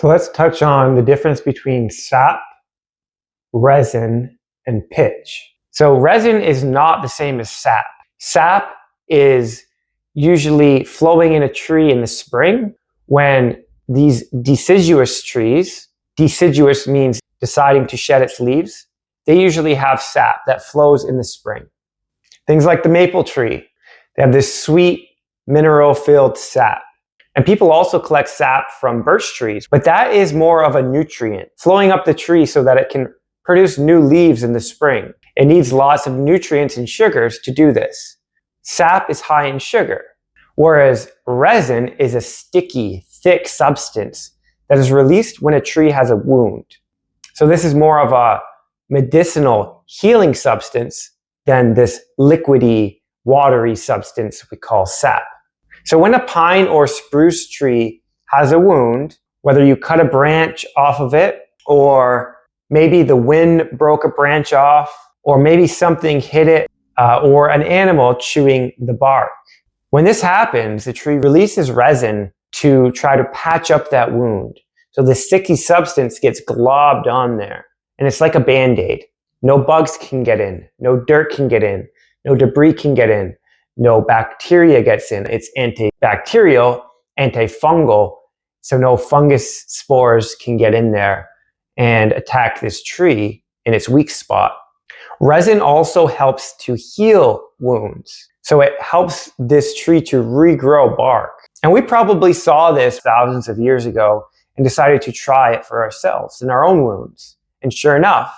So let's touch on the difference between sap, resin, and pitch. So resin is not the same as sap. Sap is usually flowing in a tree in the spring when these deciduous trees, deciduous means deciding to shed its leaves, they usually have sap that flows in the spring. Things like the maple tree, they have this sweet mineral-filled sap. And people also collect sap from birch trees, but that is more of a nutrient flowing up the tree so that it can produce new leaves in the spring. It needs lots of nutrients and sugars to do this. Sap is high in sugar, whereas resin is a sticky, thick substance that is released when a tree has a wound. So this is more of a medicinal healing substance than this liquidy, watery substance we call sap. So when a pine or spruce tree has a wound, whether you cut a branch off of it, or maybe the wind broke a branch off, or maybe something hit it, or an animal chewing the bark. When this happens, the tree releases resin to try to patch up that wound. So the sticky substance gets globbed on there, and it's like a Band-Aid. No bugs can get in, no dirt can get in, no debris can get in, no bacteria gets in. It's antibacterial, antifungal, so no fungus spores can get in there and attack this tree in its weak spot. Resin also helps to heal wounds. So it helps this tree to regrow bark. And we probably saw this thousands of years ago and decided to try it for ourselves in our own wounds. And sure enough,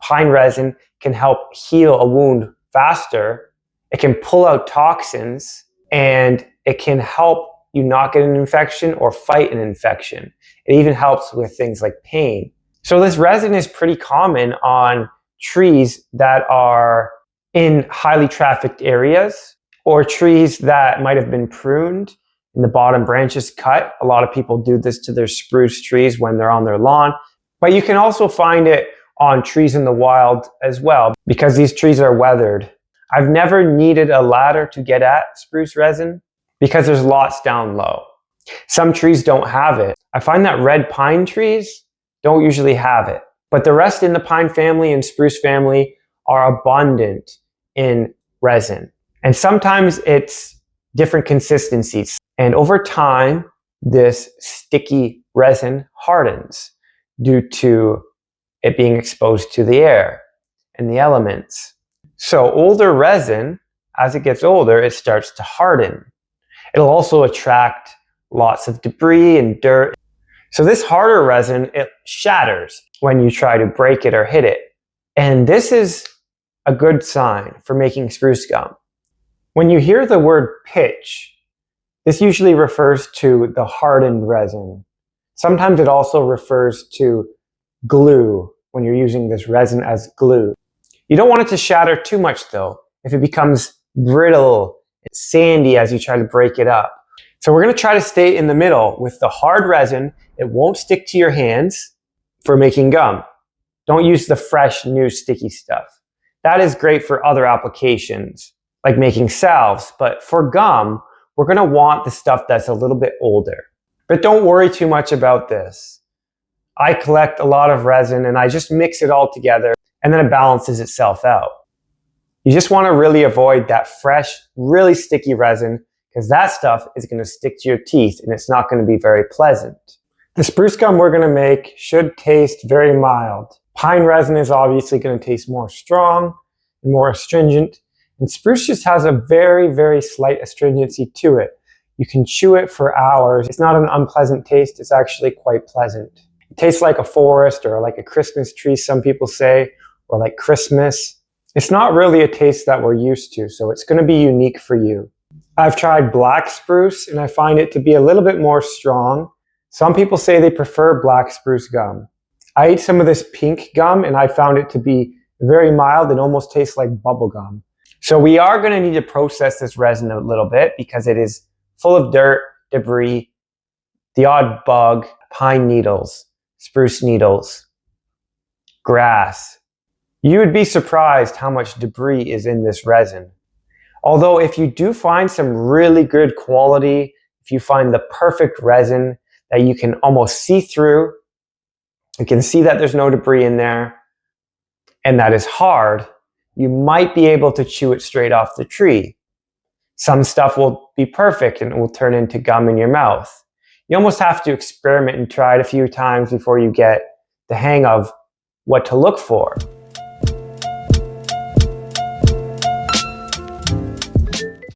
pine resin can help heal a wound faster. It can pull out toxins, and it can help you not get an infection or fight an infection. It even helps with things like pain. So this resin is pretty common on trees that are in highly trafficked areas, or trees that might have been pruned and the bottom branches cut. A lot of people do this to their spruce trees when they're on their lawn, but you can also find it on trees in the wild as well, because these trees are weathered. I've never needed a ladder to get at spruce resin because there's lots down low. Some trees don't have it. I find that red pine trees don't usually have it, but the rest in the pine family and spruce family are abundant in resin. And sometimes it's different consistencies. And over time, this sticky resin hardens due to it being exposed to the air and the elements. So older resin, as it gets older, it starts to harden. It'll also attract lots of debris and dirt. So this harder resin, it shatters when you try to break it or hit it. And this is a good sign for making spruce gum. When you hear the word pitch, this usually refers to the hardened resin. Sometimes it also refers to glue when you're using this resin as glue. You don't want it to shatter too much though. If it becomes brittle, sandy as you try to break it up. So we're going to try to stay in the middle with the hard resin. It won't stick to your hands for making gum. Don't use the fresh, new, sticky stuff. That is great for other applications, like making salves. But for gum, we're going to want the stuff that's a little bit older. But don't worry too much about this. I collect a lot of resin and I just mix it all together, and then it balances itself out. You just want to really avoid that fresh, really sticky resin, because that stuff is going to stick to your teeth and it's not going to be very pleasant. The spruce gum we're going to make should taste very mild. Pine resin is obviously going to taste more strong and more astringent, and spruce just has a very, very slight astringency to it. You can chew it for hours. It's not an unpleasant taste, it's actually quite pleasant. It tastes like a forest or like a Christmas tree, some people say, or like Christmas. It's not really a taste that we're used to, so it's going to be unique for you. I've tried black spruce and I find it to be a little bit more strong. Some people say they prefer black spruce gum. I ate some of this pink gum and I found it to be very mild and almost tastes like bubble gum. So we are going to need to process this resin a little bit because it is full of dirt, debris, the odd bug, pine needles, spruce needles, grass. You would be surprised how much debris is in this resin. Although if you do find some really good quality, if you find the perfect resin that you can almost see through. You can see that there's no debris in there, and that is hard, you might be able to chew it straight off the tree. Some stuff will be perfect and it will turn into gum in your mouth. You almost have to experiment and try it a few times before you get the hang of what to look for.